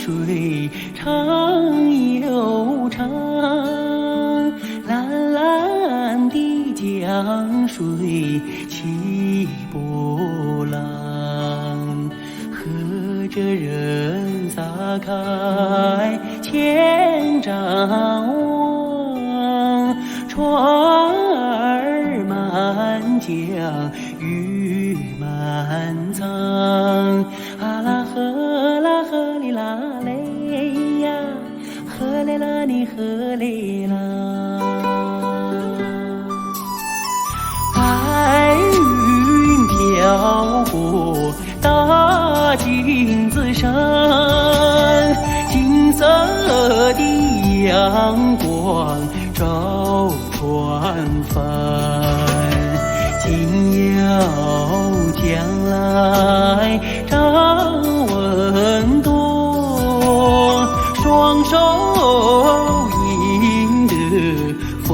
水长又长，蓝蓝的江水起波浪，和着人撒开千丈网，船儿满江鱼满仓，啊啦呵啦呵哩啦嘞呀，呵嘞啦你呵嘞啦。白云飘过大金子山，金色的阳光照船帆，紧要将来张文多，双手赢得丰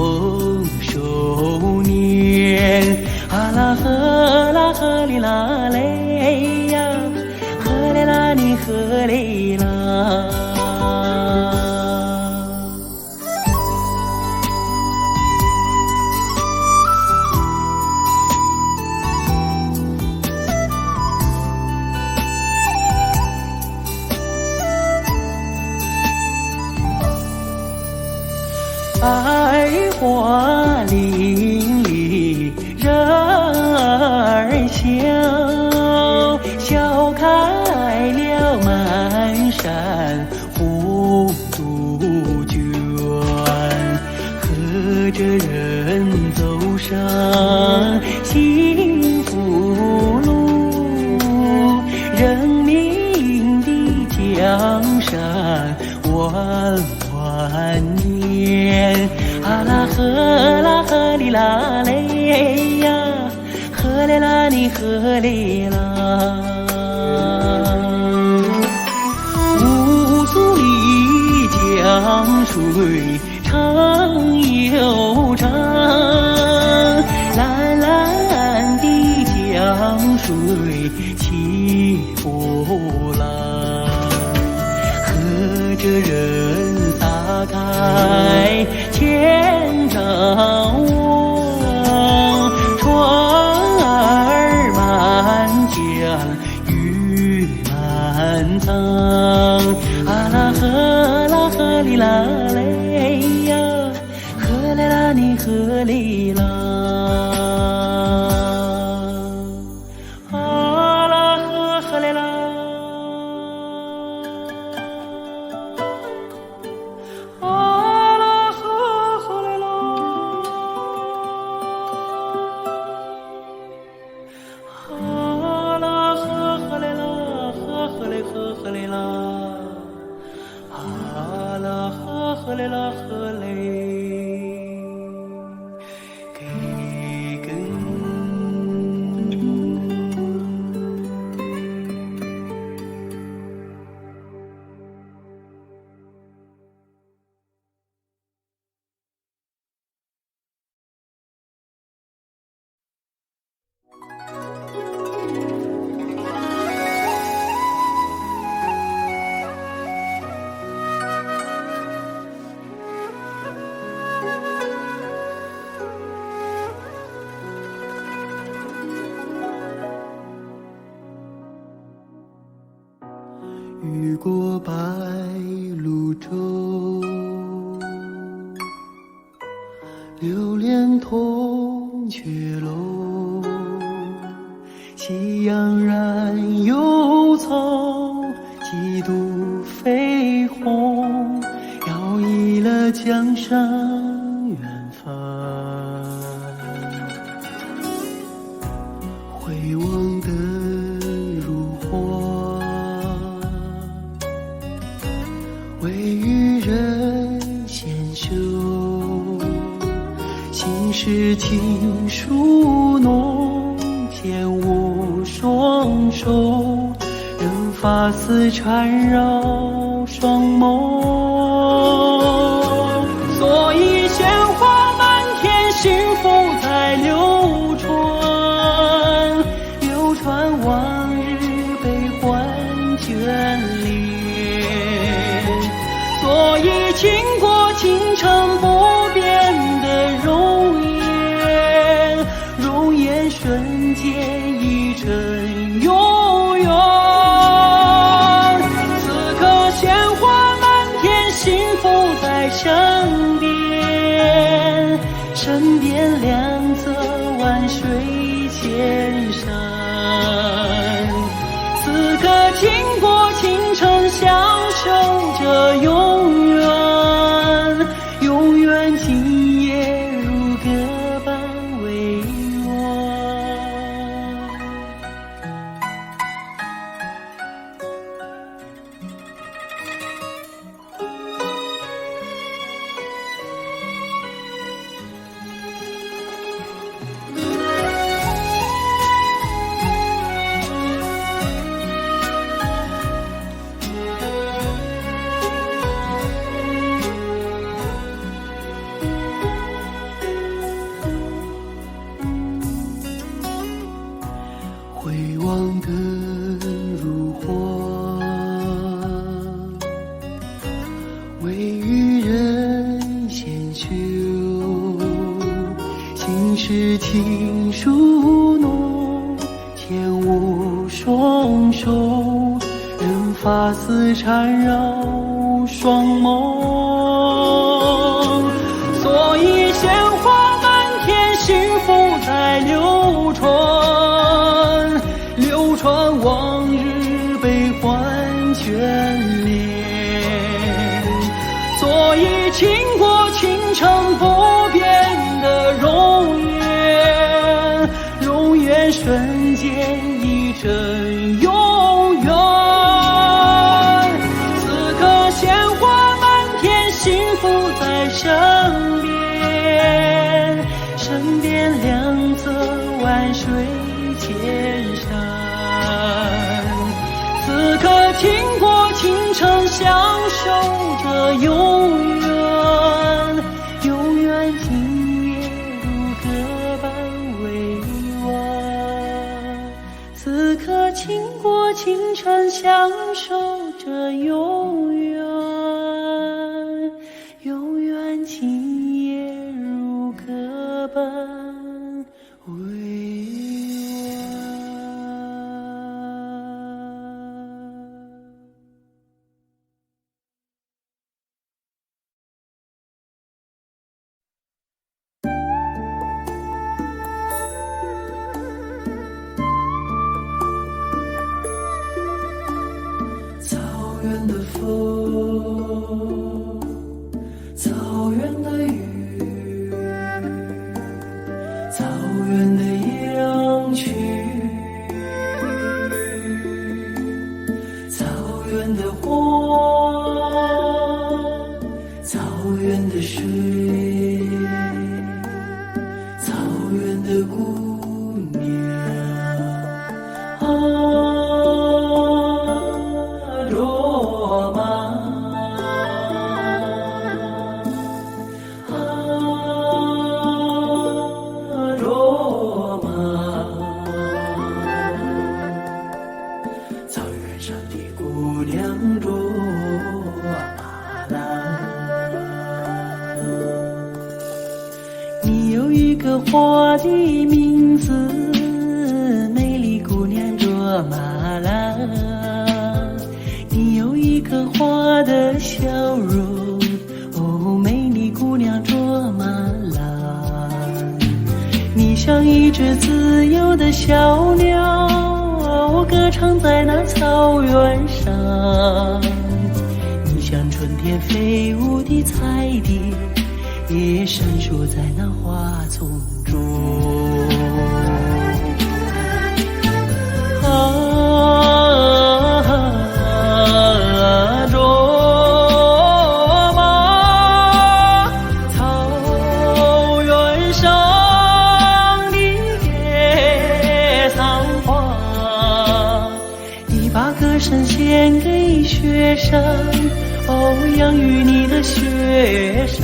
收年，啊啦呵啦呵哩啦嘞呀，呵嘞啦你呵嘞啦。百花林里人儿笑，笑开了满山红杜鹃，和着人走上幸福路，人民的江山万万年，啊啦呵啦呵哩啦嘞呀，呵嘞啦你呵嘞啦。乌苏里江水长又长，蓝蓝的江水起波浪，和着人撒开千丈网，船儿满江鱼满仓，啊啦呵啦呵哩啦嘞呀，呵嘞啦你呵嘞啦。呵嘞啦，啊啦呵嘞啦呵嘞，给根。雨过白鹭洲，流连铜雀楼。夕阳染幽草，几度绯红，摇曳了江山远帆。回望的如花，未与人闲袖，心事情书浓，偏无双手，任发丝缠绕双眸。所以鲜花满天，幸福在流传，流传往日悲欢眷恋。瞬间已成永远。此刻鲜花满天，幸福在身边，身边两侧万水千山。此刻倾国倾城，享受着永远，永远今夜如歌般委婉。回望更如火，未与人闲休。心事情书浓，牵无双手，任发丝缠绕双眸。所以鲜花满天，幸福在流传，流传往日悲欢眷恋。所以倾国倾城不变的容颜，容颜瞬间已成永远。此刻鲜花满天，幸福在身边，身边两侧万水千山。此刻倾国倾城，享受着永远，永远今夜如歌般委婉。此刻倾国倾城，享受着永远，永远今夜如歌般委婉。草原的风，草原的雨，草原的羊群，草原的花，草原的水，草原的姑娘啊。花的名字，美丽姑娘卓玛拉。你有一颗花的笑容，哦，美丽姑娘卓玛拉。你像一只自由的小鸟，歌唱在那草原上。你像春天飞舞的彩蝶，也闪烁在那花丛中。卓玛，草原上的野桑花，你把歌声献给雪山，哦，养育你的雪山。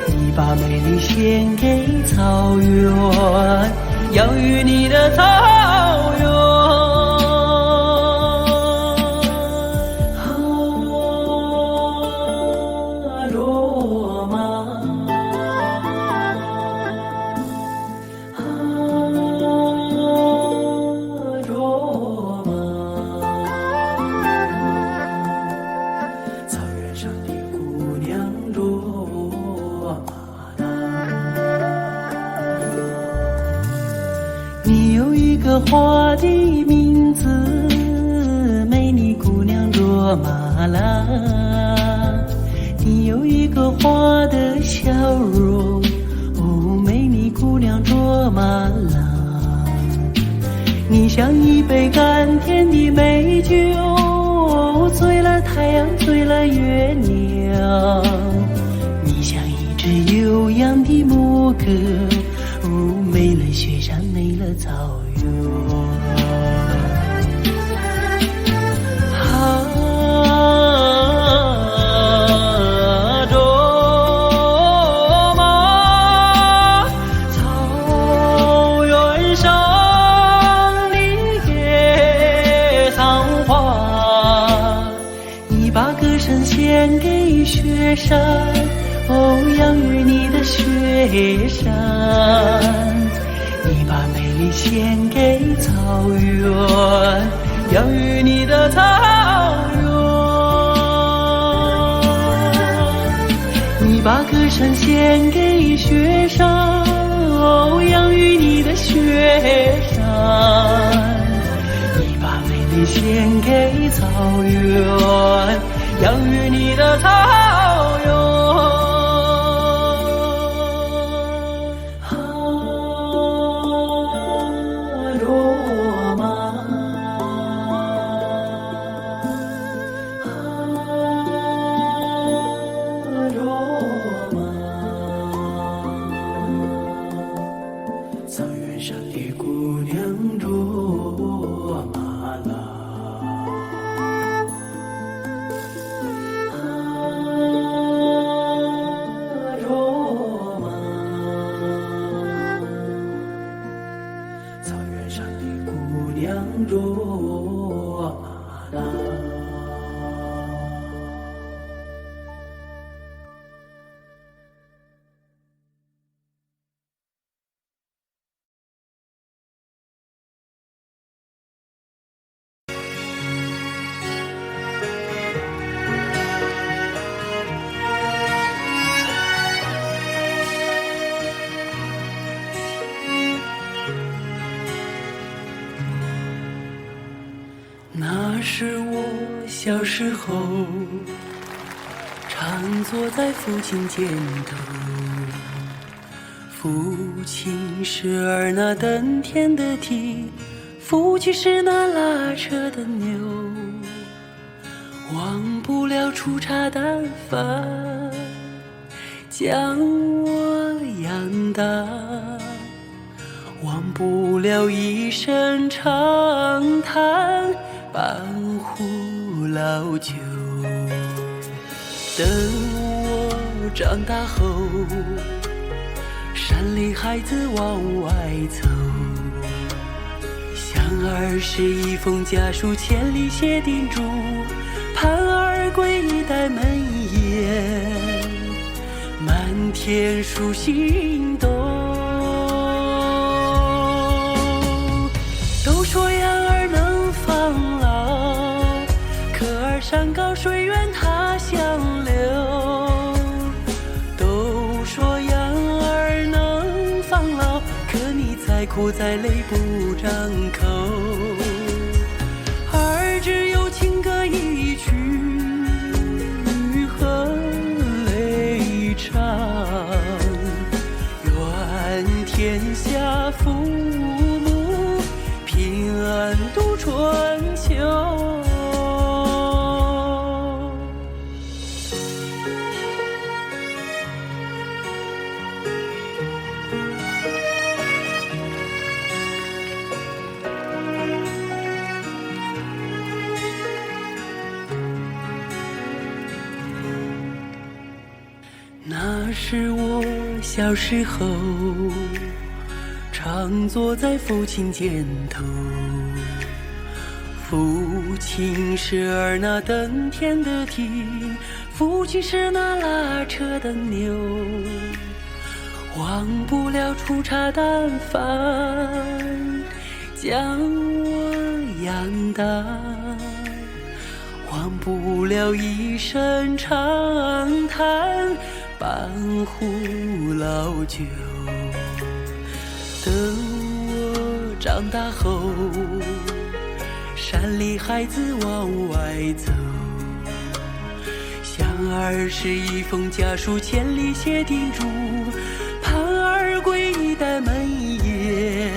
你把美丽献给草原，养育你的草原。卓玛，你有一个花的名字，美丽姑娘卓玛拉。你有一个花的笑容，哦，美丽姑娘卓玛拉。你像一杯甘甜的美酒，醉了太阳，醉了月亮。你像一只悠扬的牧歌，哦，美了雪山，美了草原。献给雪山，哦，养育你的雪山。你把美丽献给草原，养育你的草原。你把歌声献给雪山，哦，养育你的雪山。你把美丽献给草原，养育你的草原。罗马，罗马，草原上的姑娘罗马拉。罗马拉。那是我小时候，常坐在父亲肩头。父亲是儿那登天的蹄，父亲是那拉车的牛。忘不了粗茶淡饭，将我养大。忘不了一声长叹，半壶老酒。等我长大后，山里孩子往外走，想儿时一封家书，千里写叮嘱，盼儿归待门檐，满天数星斗。都说养儿能防老，可儿山高水远他乡流。都说养儿能防老，可你再苦再累不张口。儿只有情歌一曲，和泪唱。愿天下父母平安度春秋。那是我小时候，常坐在父亲肩头。父亲是儿那登天的蹄，父亲是那拉车的牛。忘不了粗茶淡饭，将我养大。忘不了一声长叹，半壶老酒。等我长大后，山里孩子往外走，想儿是一封家书，千里写叮嘱，盼儿归的门檐，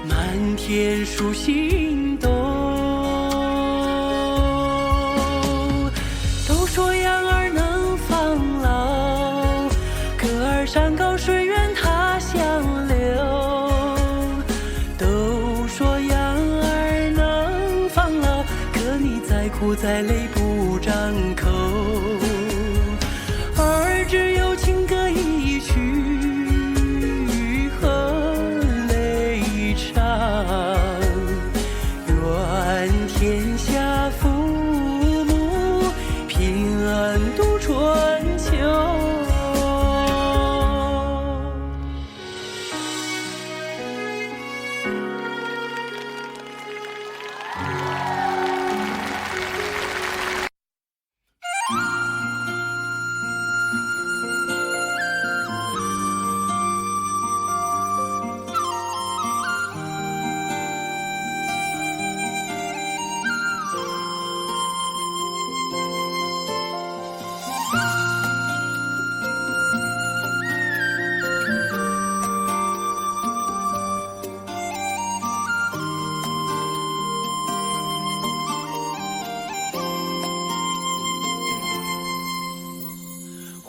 满天数星斗。都说养儿能防老，歌儿山高水远他乡流。都说养儿能防老，可你再苦再累不张口。儿只有情歌一曲，和泪长。愿天下父母平安度春秋。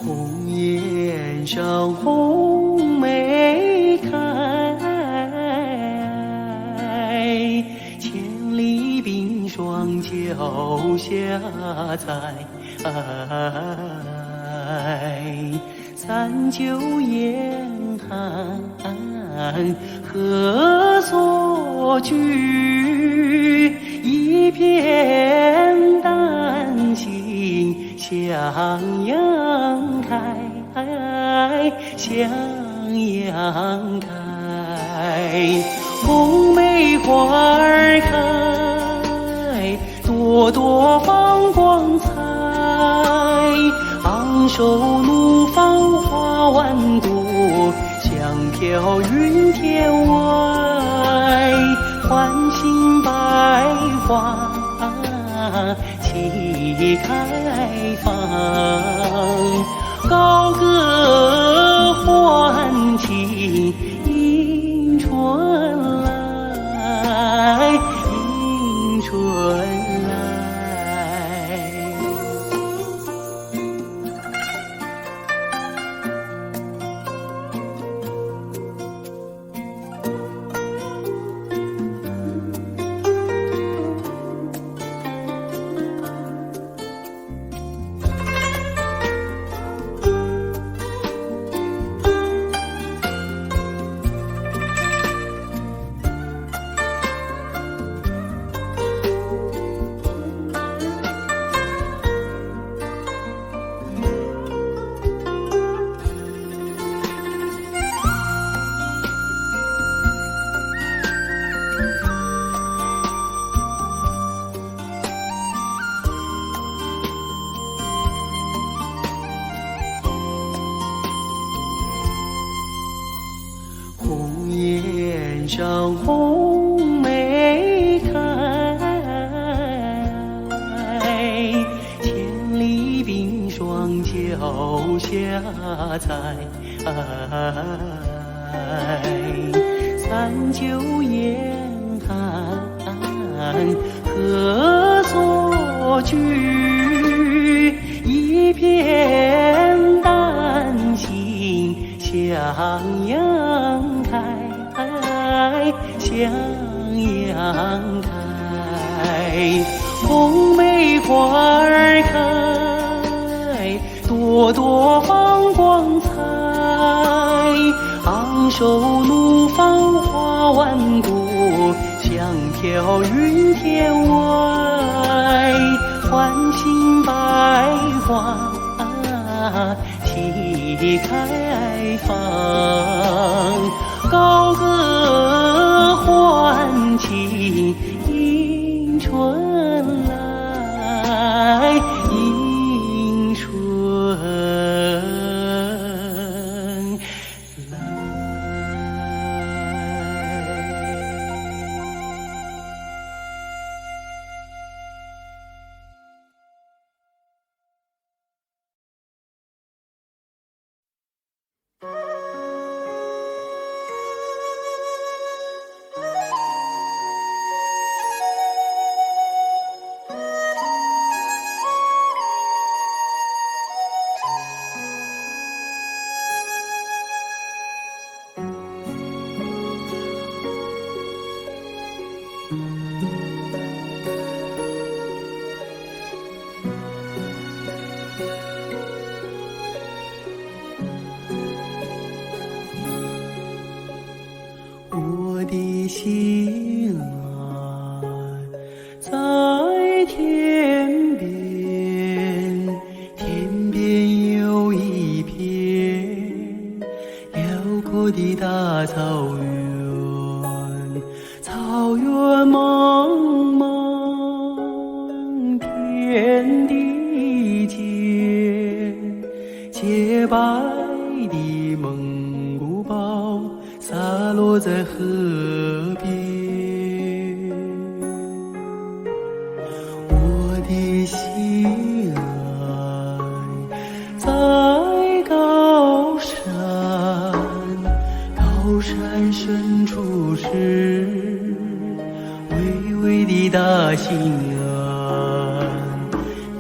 红颜上红梅开，千里冰霜脚下踩。三九严寒何所居？一片丹心向阳开，向阳开。红梅花儿开，朵朵放光彩。昂首怒放花万朵，香飘云天外。唤醒百花齐开放，高歌欢庆迎春来，迎春来。红颜上红梅开，千里冰霜脚下踩。三九严寒何所居？一片丹心向阳开，向阳开。红梅花儿开，朵朵放光彩。昂首怒放花万朵，香飘云天外。唤醒百花齐开放，高歌欢庆迎春来，迎春来。的心啊，在天边，天边有一片辽阔的大草原，草原茫茫，天地间，洁白的蒙古包洒落在河边。我的心爱在高山，高山深处是巍巍的大兴安，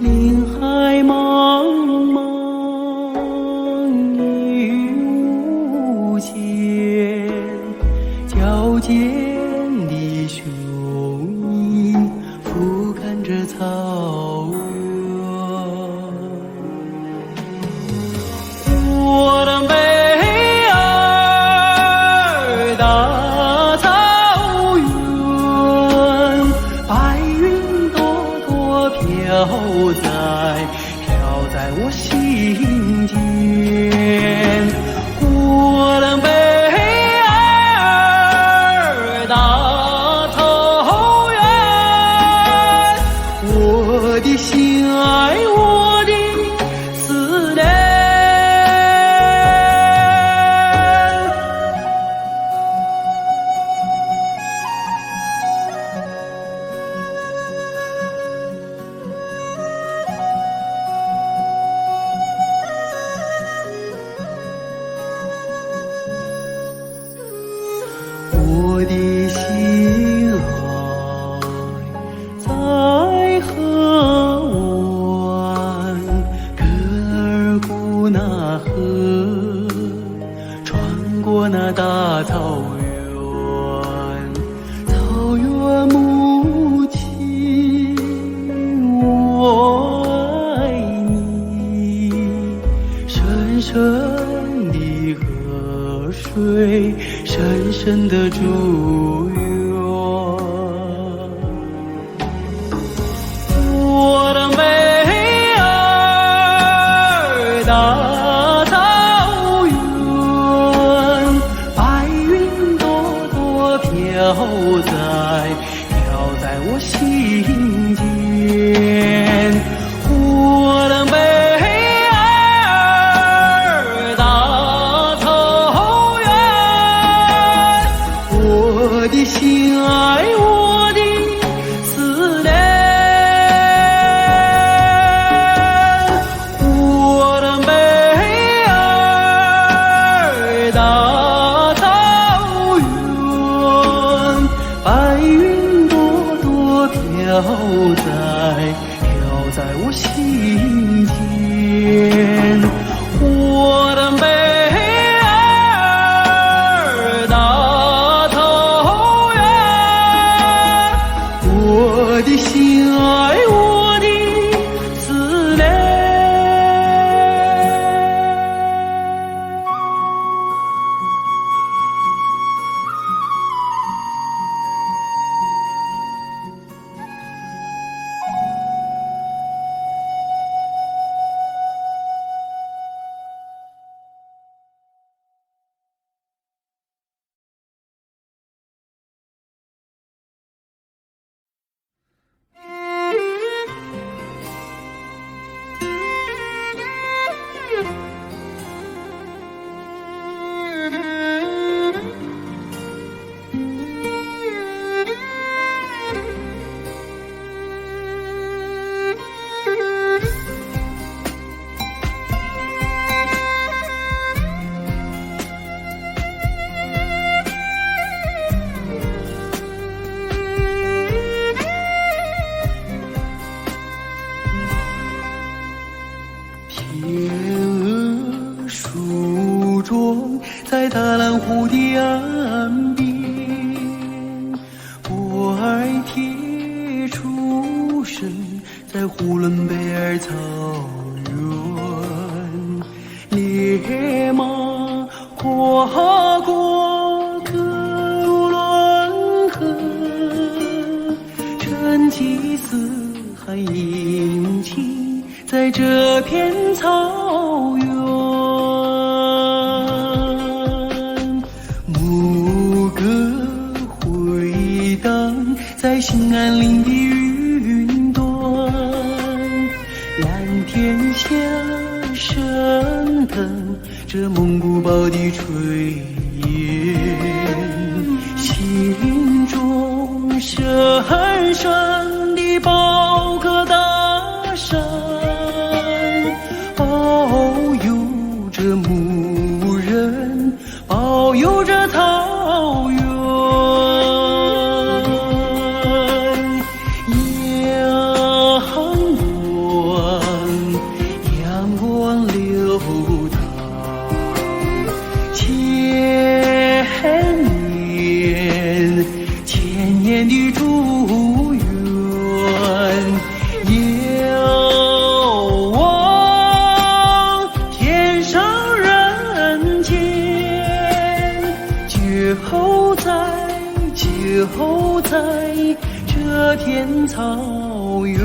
林海茫茫雨无间，矫健的雄鹰俯瞰着草原。我的美儿大草原，白云朵朵飘在我心间。我的美儿大草原，我的心爱，我的思念。我的心爱在河湾，格尔古纳河，穿过那大草原，草原母亲，我爱你，深深的河水，深深的祝愿。我的美儿大草原，白云朵朵飘在我心间。我的美儿大草原，我的心爱，我的思念。我的美儿大草原，白云朵朵飘在我心间。我的美儿大草原，我的心爱，我的思念。天鹅梳妆在大蓝湖的岸边，波儿贴出身在呼伦贝尔草原，烈马跨过格鲁洛在这片草原，牧歌回荡在兴安岭的云端，蓝天下升腾着蒙古包的炊烟，心中深深地抱个大山，保佑着牧人，保佑着草原。阳光流淌，千年的祝愿，遥望天上人间，就在这天草原。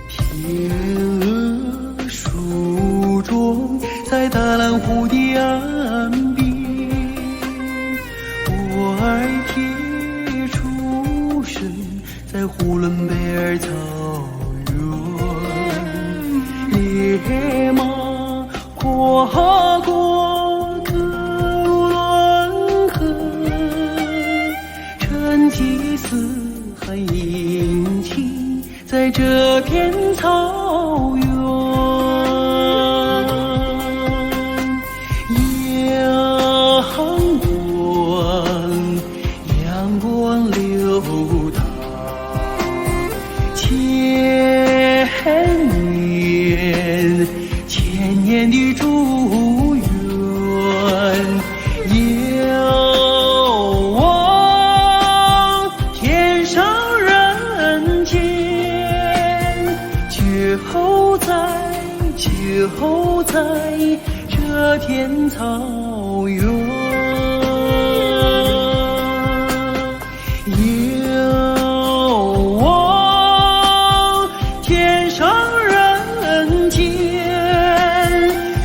天鹅梳妆在大蓝湖的岸边，波儿贴出身在呼伦贝尔草原，烈马跨过克鲁伦河，成吉思汗迎亲在这片草原，阳光流淌，千年的祝愿，遥望天上人间，就在这天草原，遥望天上人间，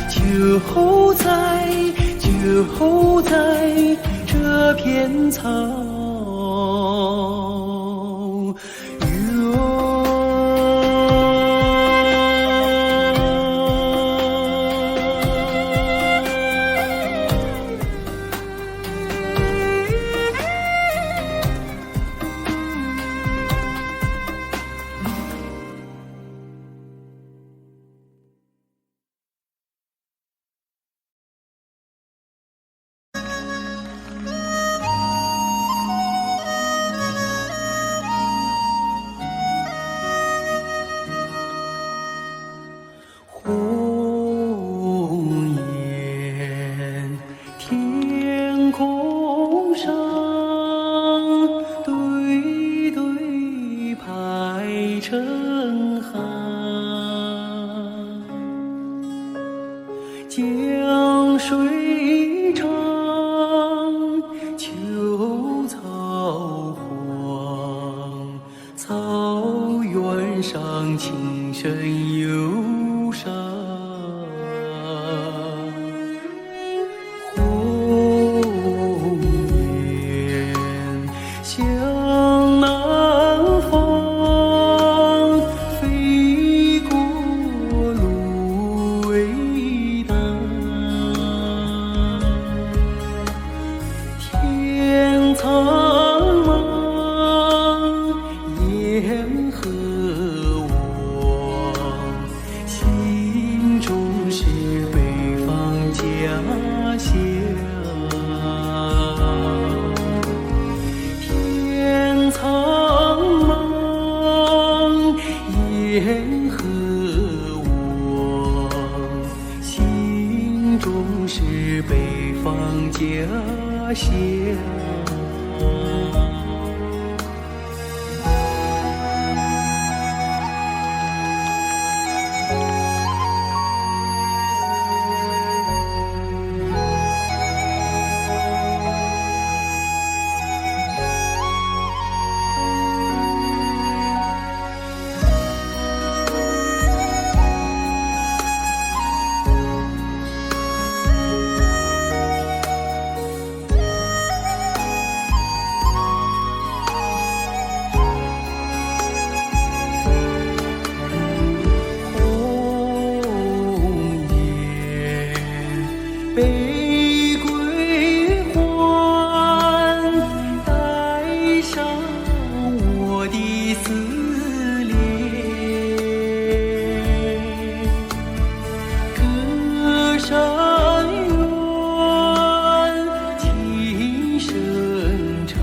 就在这片草原。红颜天空上，对对排成行，江水长，秋草黄，草原上琴声忧伤。红颜向南方，飞过芦苇荡，天苍茫，烟河望，心中是北方家乡。天下。玫瑰花带上我的思念，歌声远，琴声长，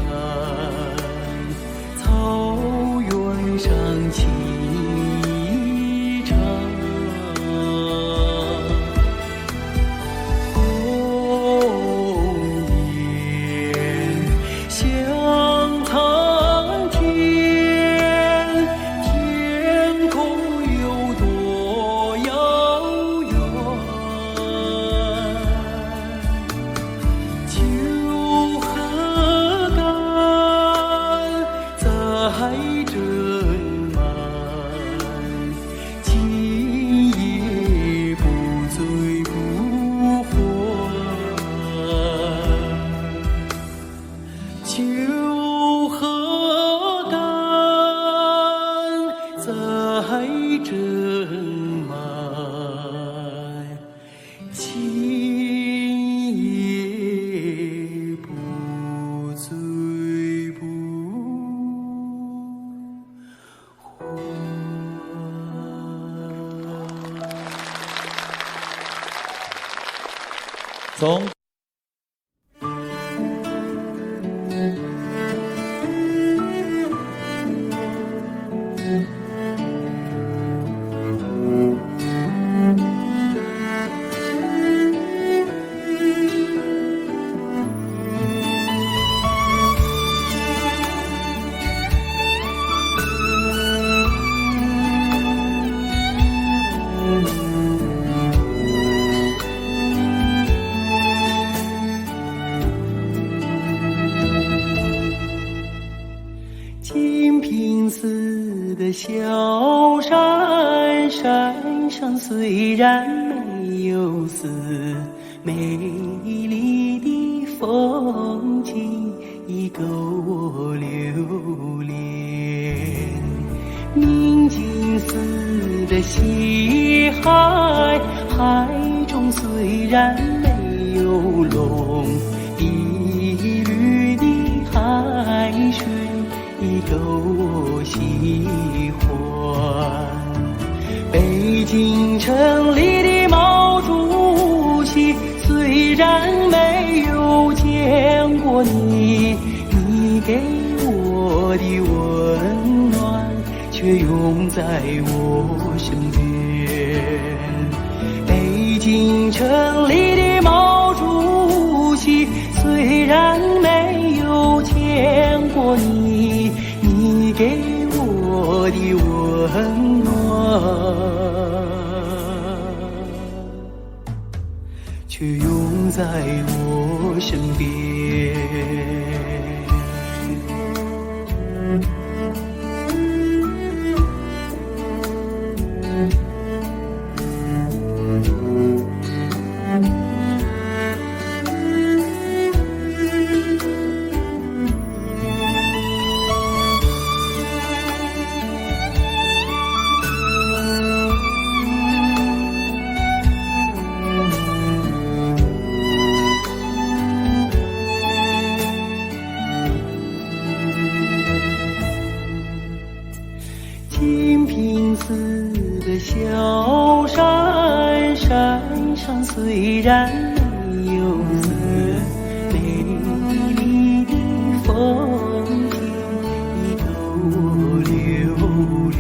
草原上齐唱。海正满，今夜不醉不还。秋河干，载正满，今夜不醉不从金瓶寺的小山，山上虽然没有寺，美丽的风景已够我留恋。明镜寺的西海，海中虽然没有龙，碧绿的海水已够我喜欢。北京城里的毛主席，虽然没有见过你，你给我的温暖却永在我身边。北京城里的毛主席，虽然没有见过你，你给我的温暖却永在我身边。金瓶寺的小山，山上虽然没有寺，美丽的风景已够我留恋。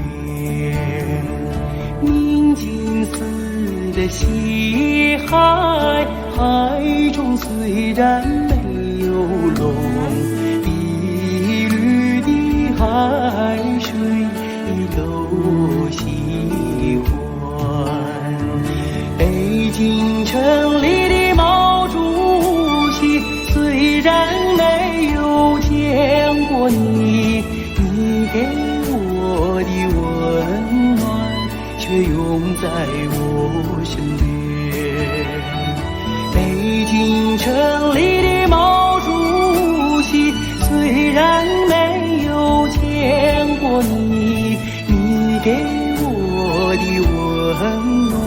明镜寺的西海，海中虽然没有龙，碧绿的海水都喜欢。北京城里的毛主席，虽然没有见过你，你给我的温暖却永在我身边。北京城里的毛主席，虽然没有见过你，你给我的温暖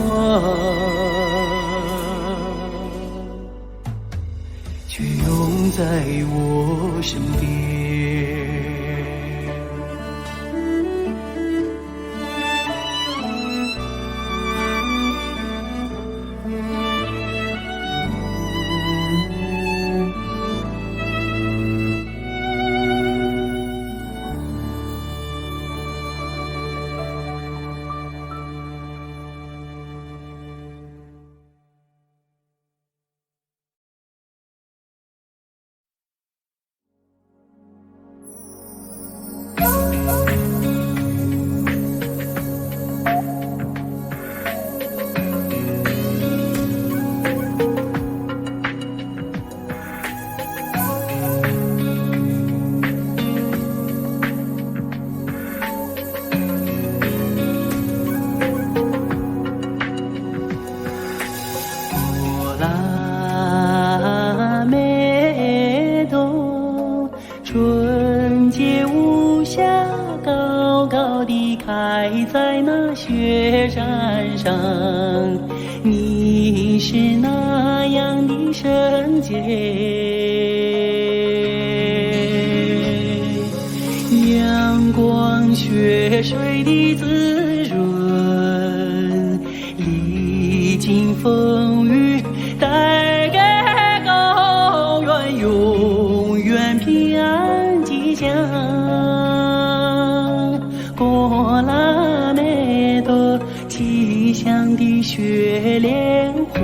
却永在我身边。春节无暇高高地开在那雪山上，你是那样的圣洁，阳光雪水的滋润，历经风雨带给高原永远平安吉祥。过了那朵吉祥的雪莲花，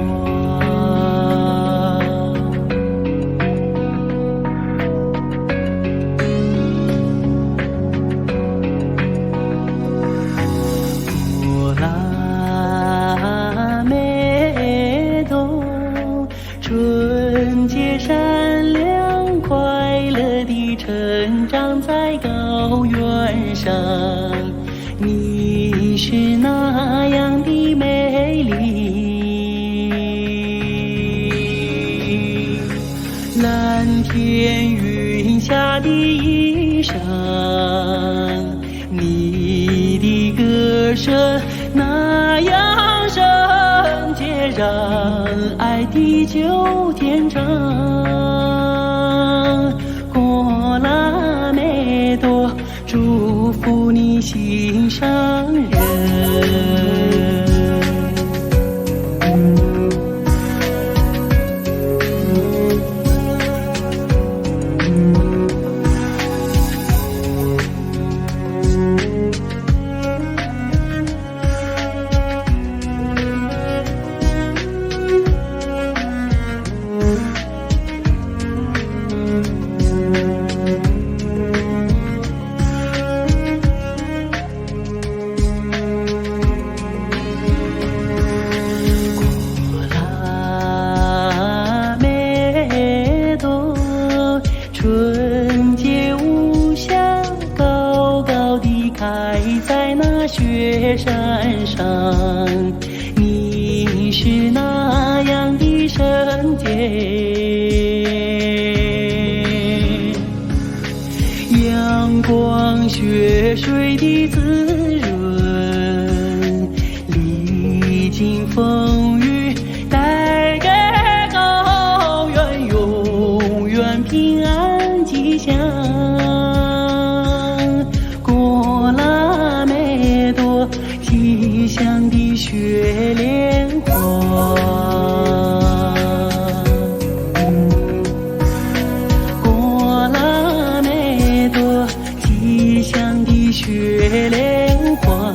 过了那朵春节善良快乐地成长在高原上，你是那样的美丽，蓝天云下的衣裳，你的歌声那样圣洁，让爱地久天长。过了那朵祝福你心上人，春节无暇高高地开在那雪山上，你是那样的圣洁，阳光雪水的滋润，历经风雨带给高原永远平安吉祥。过了那朵吉祥的雪莲花，过了那朵吉祥的雪莲花。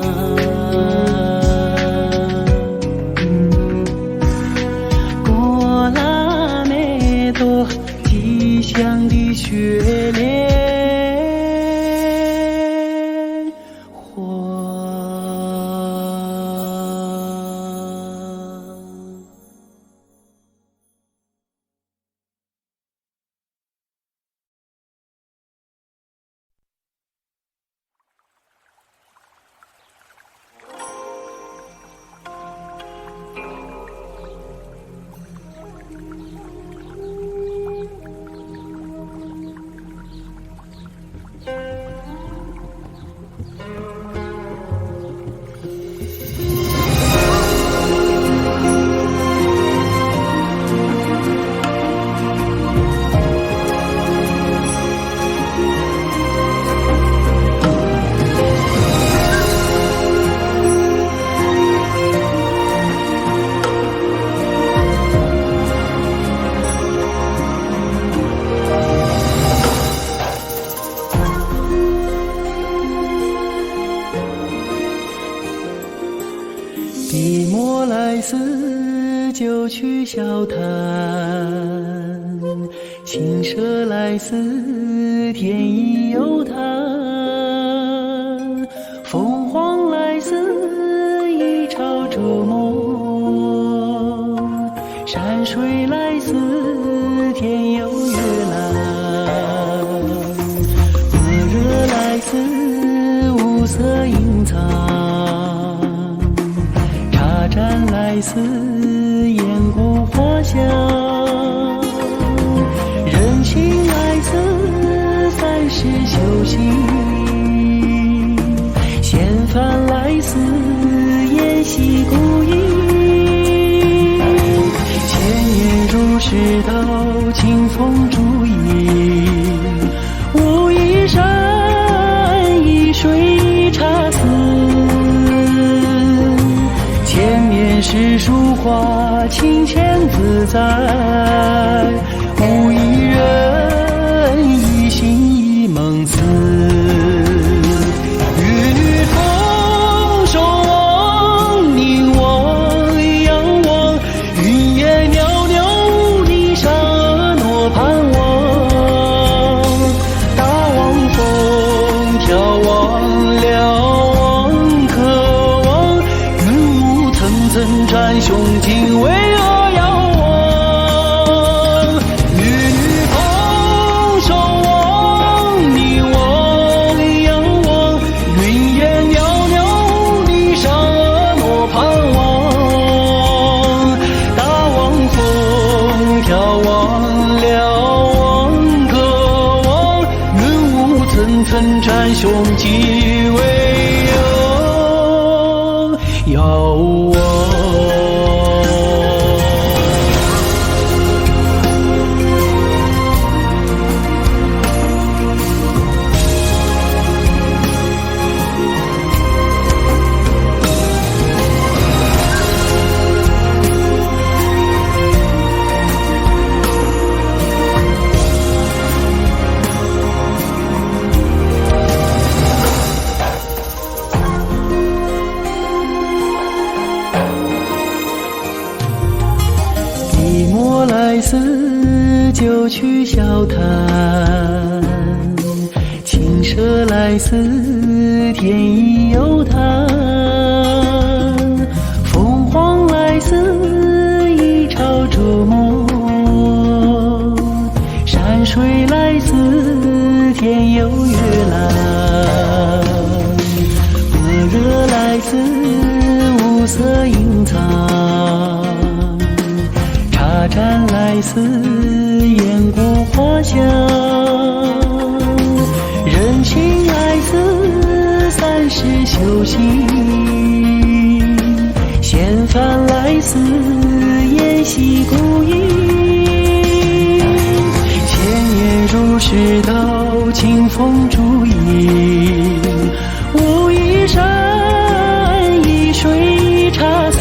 来寺就去笑谈，青蛇来寺天意有谈，凤凰来寺一朝逐梦，山水来寺天有月蓝，般若来寺无色隐藏，茶盏来寺烟故花香，人情来寺三世修行，仙凡来寺沿袭古意，千年如是道清风烛影，无一山一水一茶寺，千年诗书画清浅自在，无一人一心一梦思，玉女同守望，凝望仰望，云烟袅袅离沙诺盼望，大望风眺望瞭望渴望，云雾层层占胸襟巍峨遥望，玉女同守望，凝望仰望，云烟袅袅离沙诺盼望，大望风眺望瞭望渴望，云雾层层占胸襟巍峨遥望。寂寞来寺就去笑谈，青蛇来寺天意有谈，凤凰来寺一朝逐梦，山水来寺天有月蓝，般若来寺无色隐藏，茶盏来寺烟故花香，人情来寺三世修行，仙凡来寺沿袭古意，千年如是道清风烛影，无一山一水一茶寺，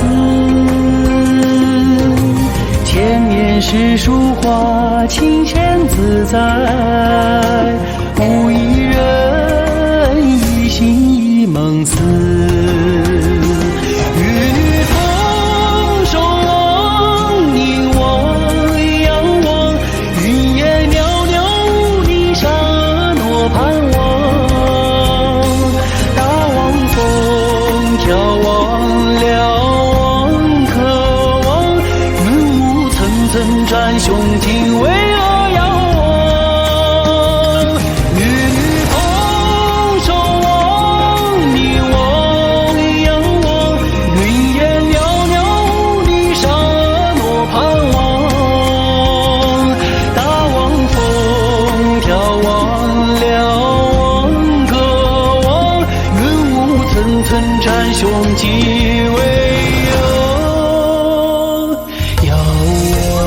千年诗书画清浅自在，无一人一心一梦思，玉女同守望，凝望仰望，云烟袅袅离沙诺盼望，大望风眺望瞭望渴望，云雾层层占胸襟巍峨遥望，玉女同守望，凝望仰望，云烟袅袅离沙诺盼望，大望风眺望瞭望渴望，云雾层层占胸襟巍遥望，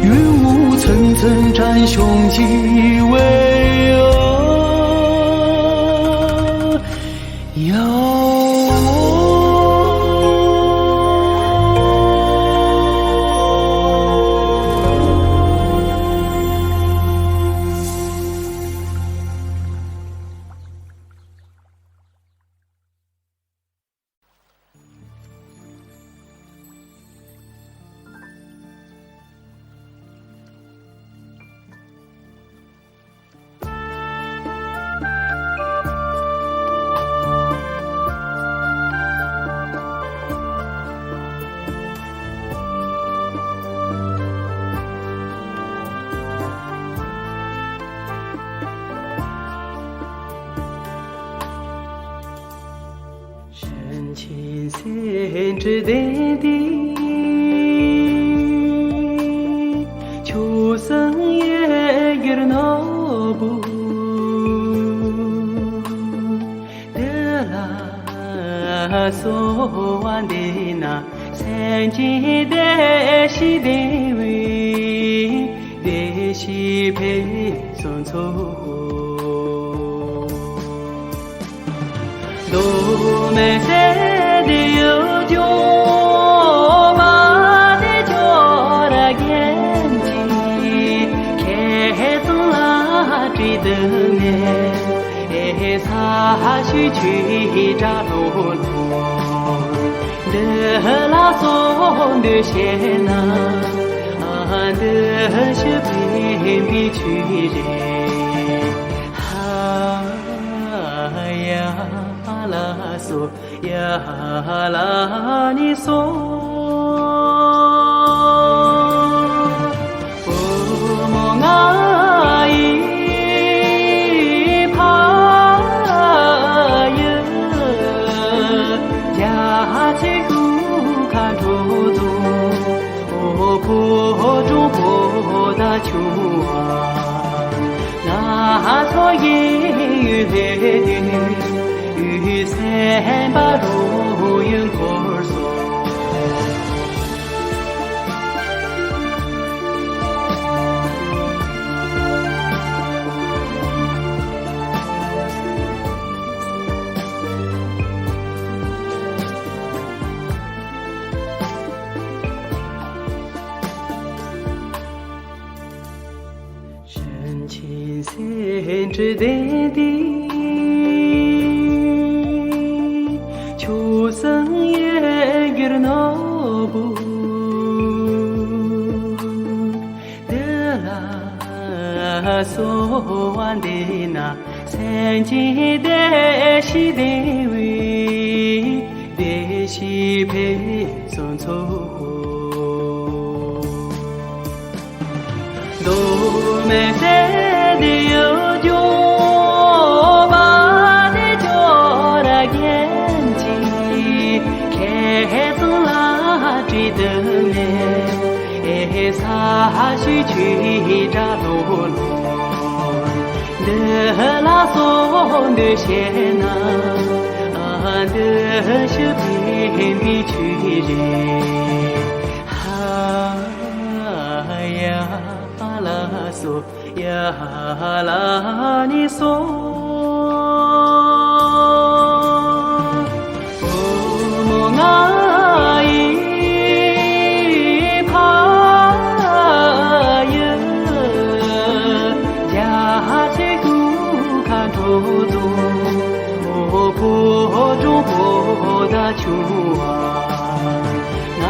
云雾层层占胸襟巍遥望。之点滴，秋生也有那不得啦，所望的那三界的西的位的西配送错。路没在的有脚，马的脚的眼睛，开始拉追的面，擦去去扎罗罗，的拉松的线呐，的是偏僻去人，呀。拉嗦呀拉你嗦，我梦啊一怕呀，家在苦看出足，我破中破大秋啊，那错也来。三把路用口说，深情深知点滴。秋生也有那不得啦，所望的那三界的西的位的西配送错，路没在的有脚。追的面，擦去去扎罗罗，的拉松的线呐，的是偏僻去人，呀拉嗦呀拉你嗦。破大秋啊，那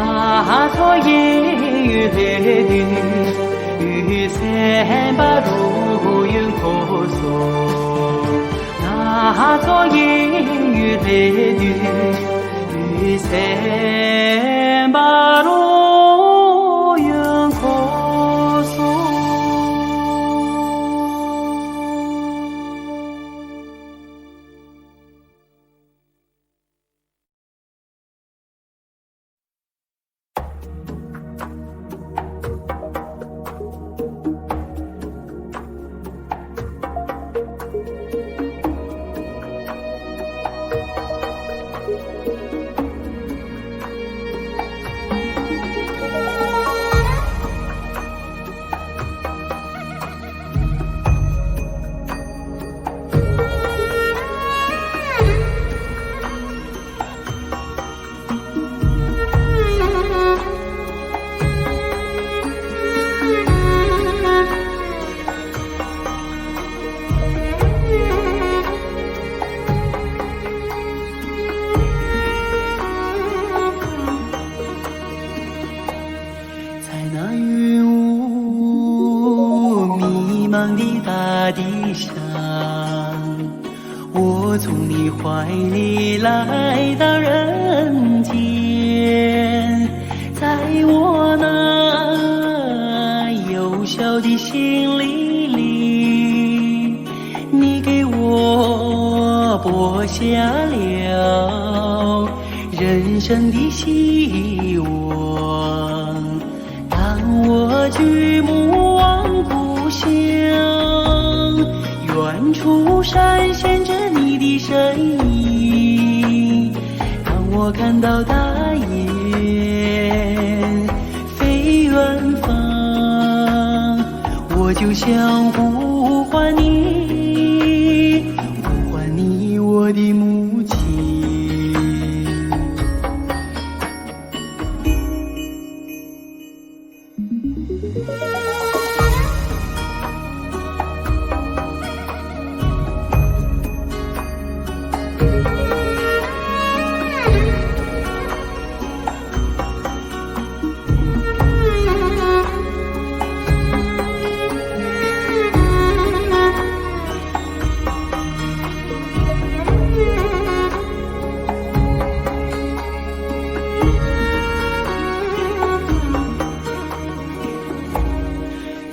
错也有三把路用口说，那错也有三把路用口说。大地上，我从你怀里来到人间，在我那幼小的心灵里，你给我播下了人人生的希望。当我举目望故乡，远处闪现着你的身影。当我看到大雁飞远方，我就想呼唤你，呼唤你，我的母亲。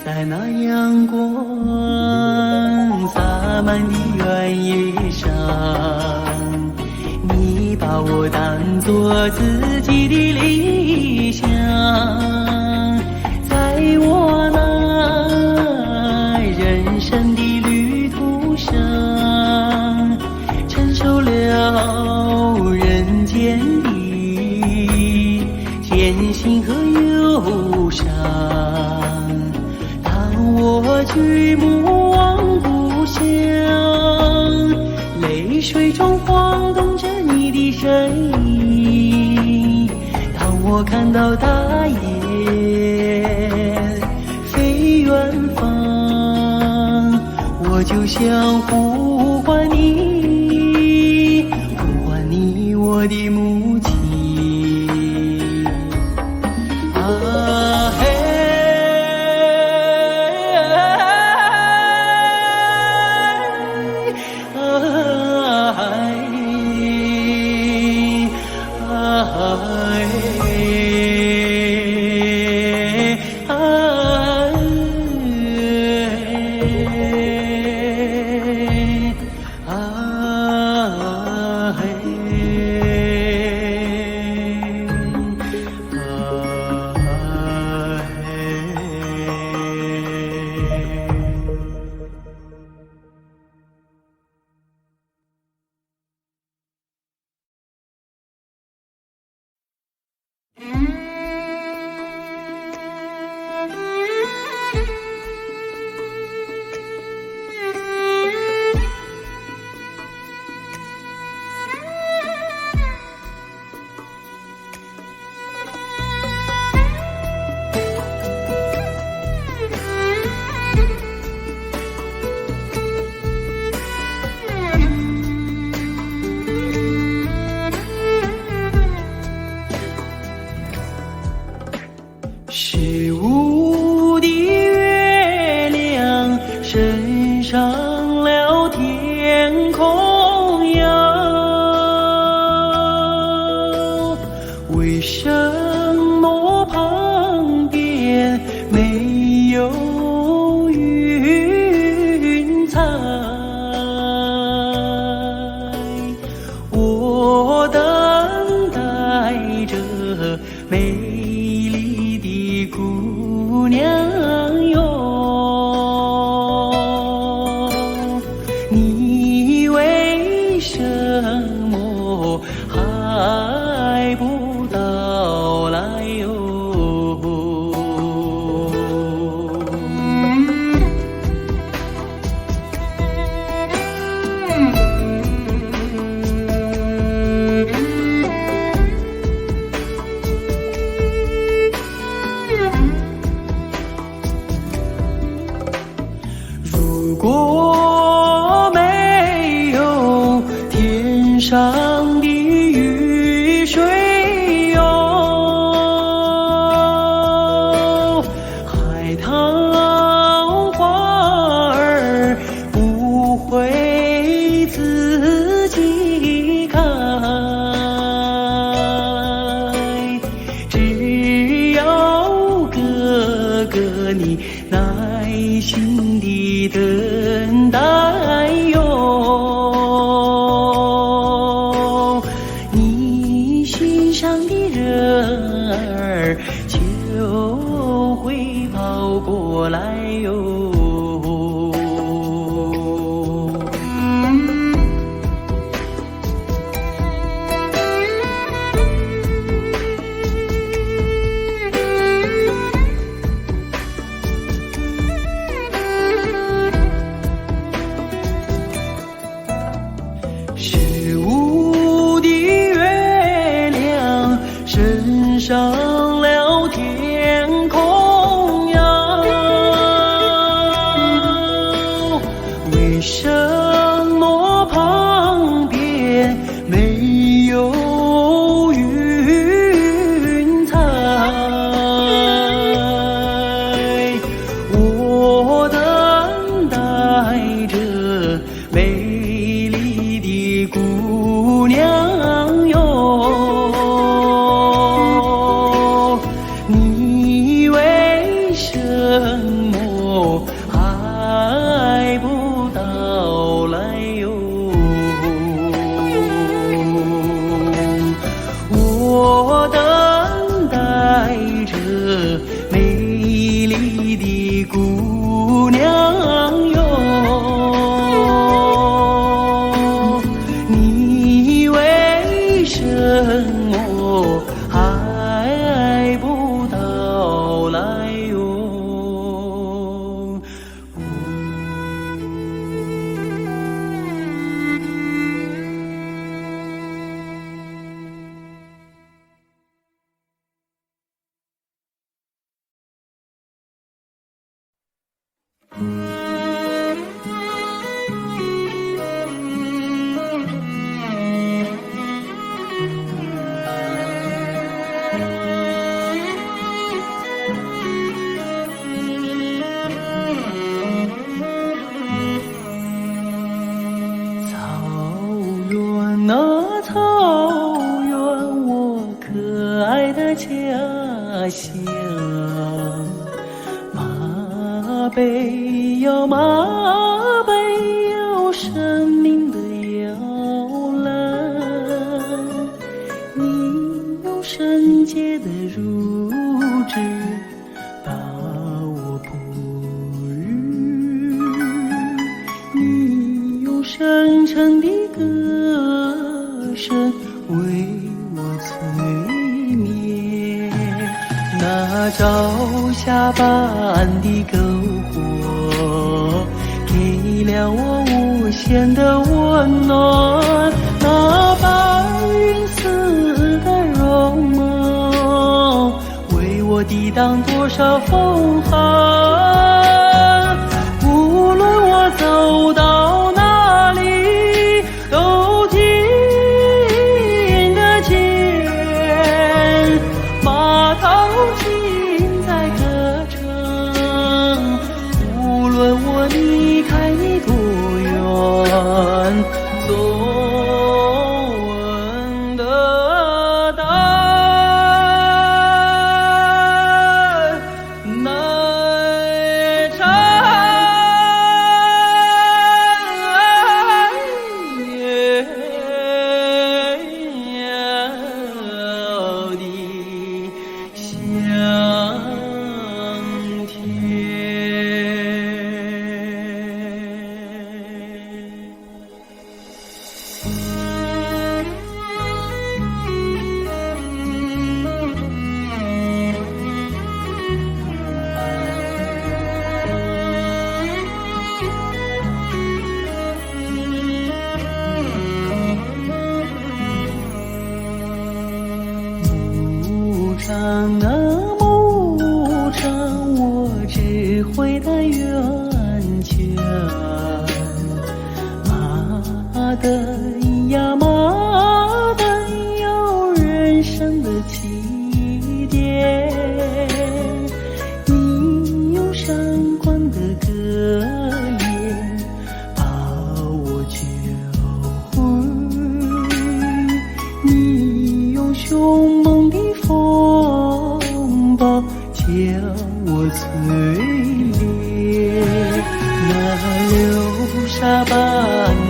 在那阳光洒满的原野上，你把我当作自己的理想。在我那人生的旅途上，承受了人间的艰辛和忧伤。我举目望故乡，泪水中晃动着你的身影。当我看到大雁飞远方，我就想呼唤你，呼唤你，我的母亲。十五的月亮升上了天空呀，为什么旁边没有云彩？我等待着美丽的姑娘哟，你为什么还不到来哟？如果没有天上的雨水哟，海棠花儿不会自己开，只要哥哥你耐心地等待哟，你心上儿就会跑过来哟。升上了天空呀，为什么旁边没有云彩？我等待着美丽的姑娘哟。什么还不到来哟？我等待着美丽的姑娘哟，你为什么还不到来哟？那草原，我可爱的家乡，马背哟马背哟，生命的摇篮，你用圣洁的乳汁把我哺育，你用深沉的歌声为我催眠，那朝霞般的篝火给了我无限的温暖，那白云似的容貌为我抵挡多少风寒，无论我走到哪里都听得见马头琴在歌唱，无论我离开你多远，总闻得到奶茶香甜。牧场啊牧场，我只回到远前，马灯呀马灯有人生的起点，你用闪光的歌言把我教会，你用凶猛的风暴将我淬炼，那流沙般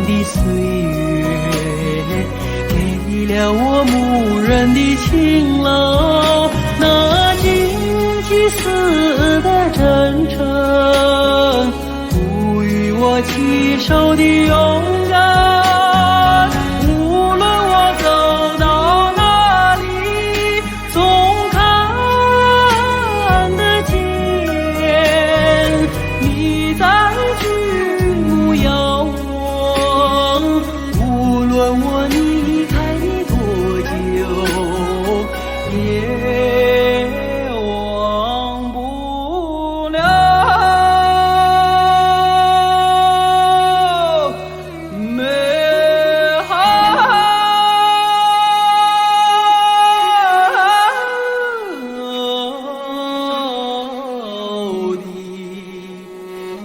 的岁月给了我牧人的勤劳，那丝的真诚，赋予我起手的勇敢。无论我走到哪里，总看得见你在举目遥望。无论我离开你多久，也忘不了美好的心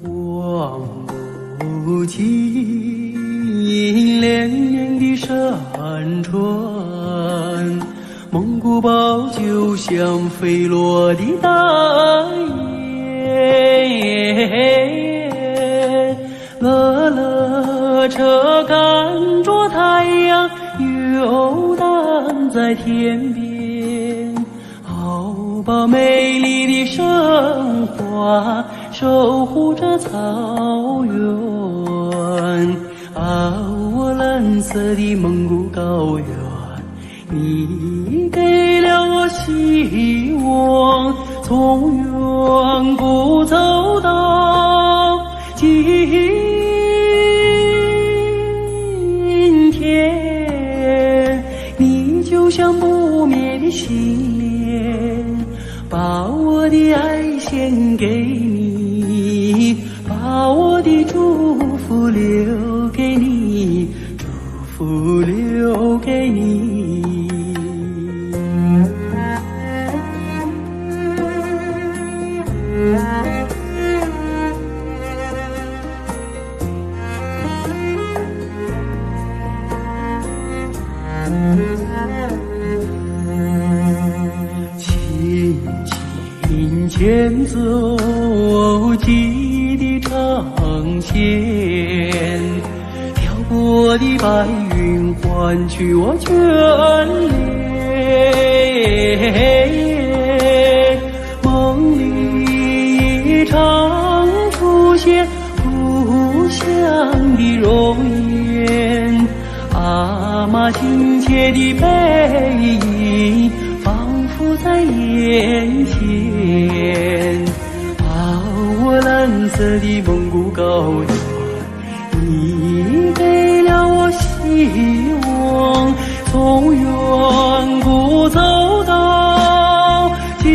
望不尽连绵的山川，蒙古包就像飞落的大雁，乐乐车赶着太阳游荡在天边，好把美丽的生花守护着草原。我蓝色的蒙古高原，你给了我希望，从远古走到今天，你就像不灭的心莲，把我的爱献给你，把我的祝福留给你，祝福留给你。轻轻牵走记忆的长线，飘过的白云换取我眷恋，梦里常出现故乡的容颜，阿妈亲切的背影仿佛在眼前，我蓝色的蒙古高原，你给了我希望，从远古走到今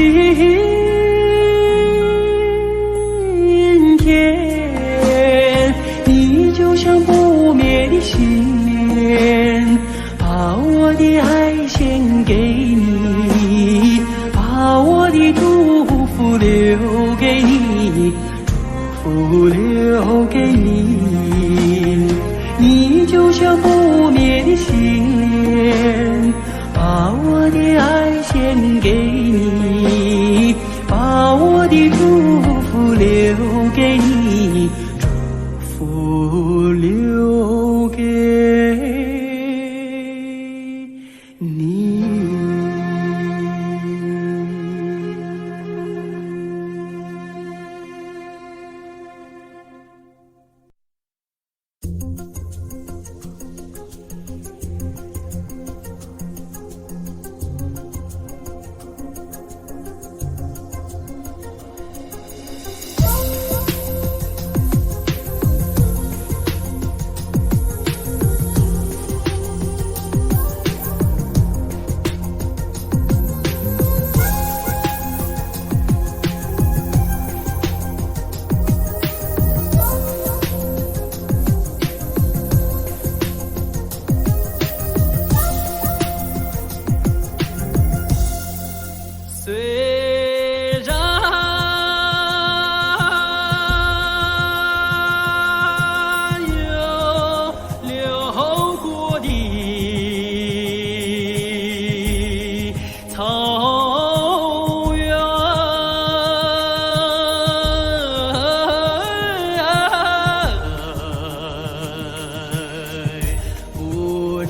天，你就像不灭的心莲，把我的爱献给你，把我的祝福留给你，祝福留给你。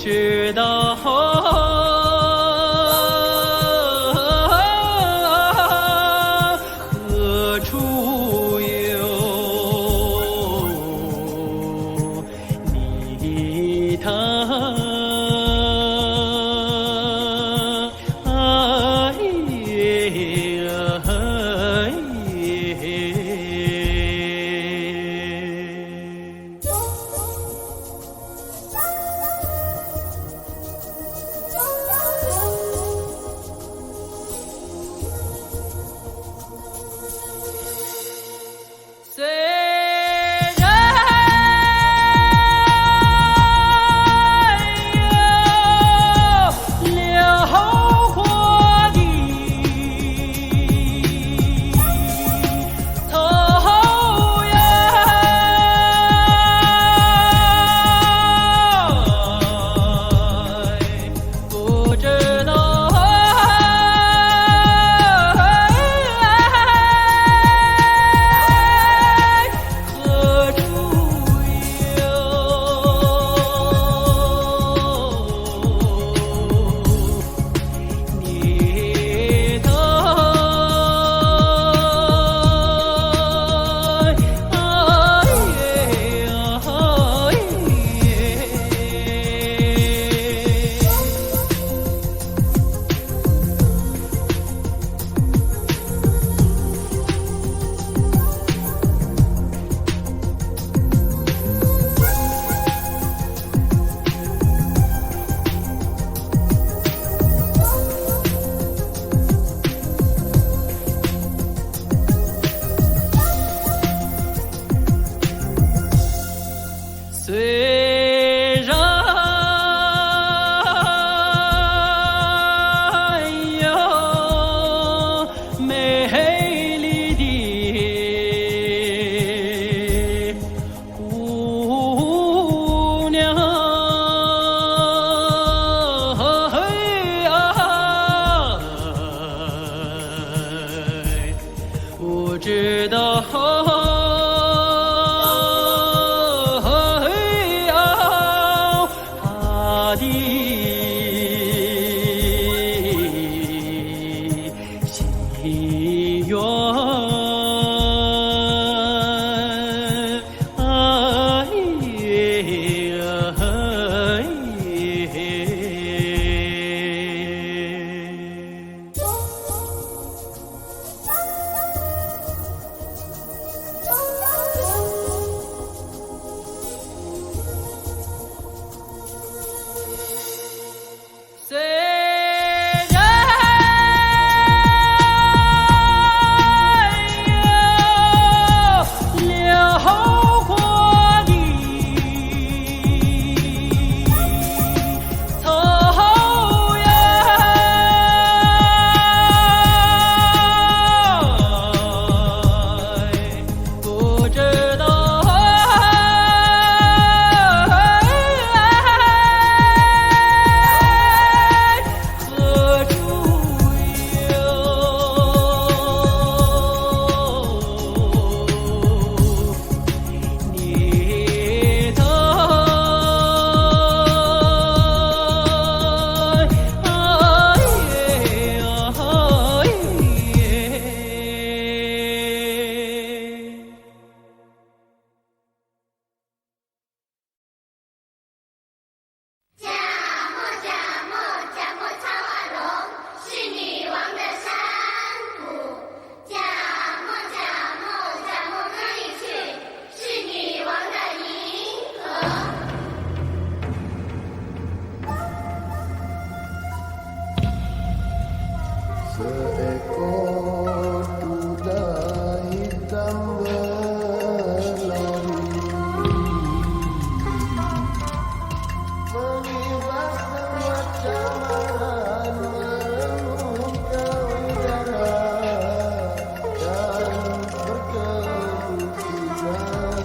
知道何处有泥潭。虽然有美丽的姑娘，不知道的心愿。虽然有辽阔的草原，不知道Seekor kuda hitam berlari mengibas semua cawan merenung ke udara dan bertemu tiada.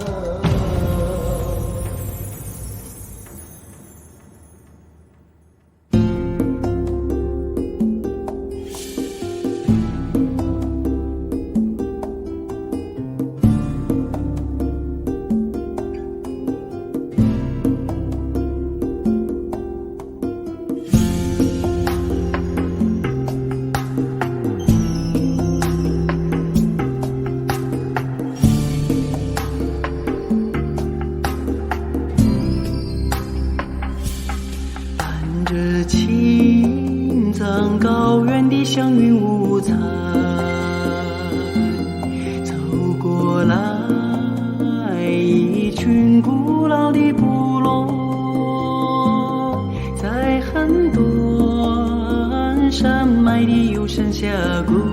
着青藏高原的祥云五彩，走过来一群古老的部落，在很短山脉的幽深峡谷。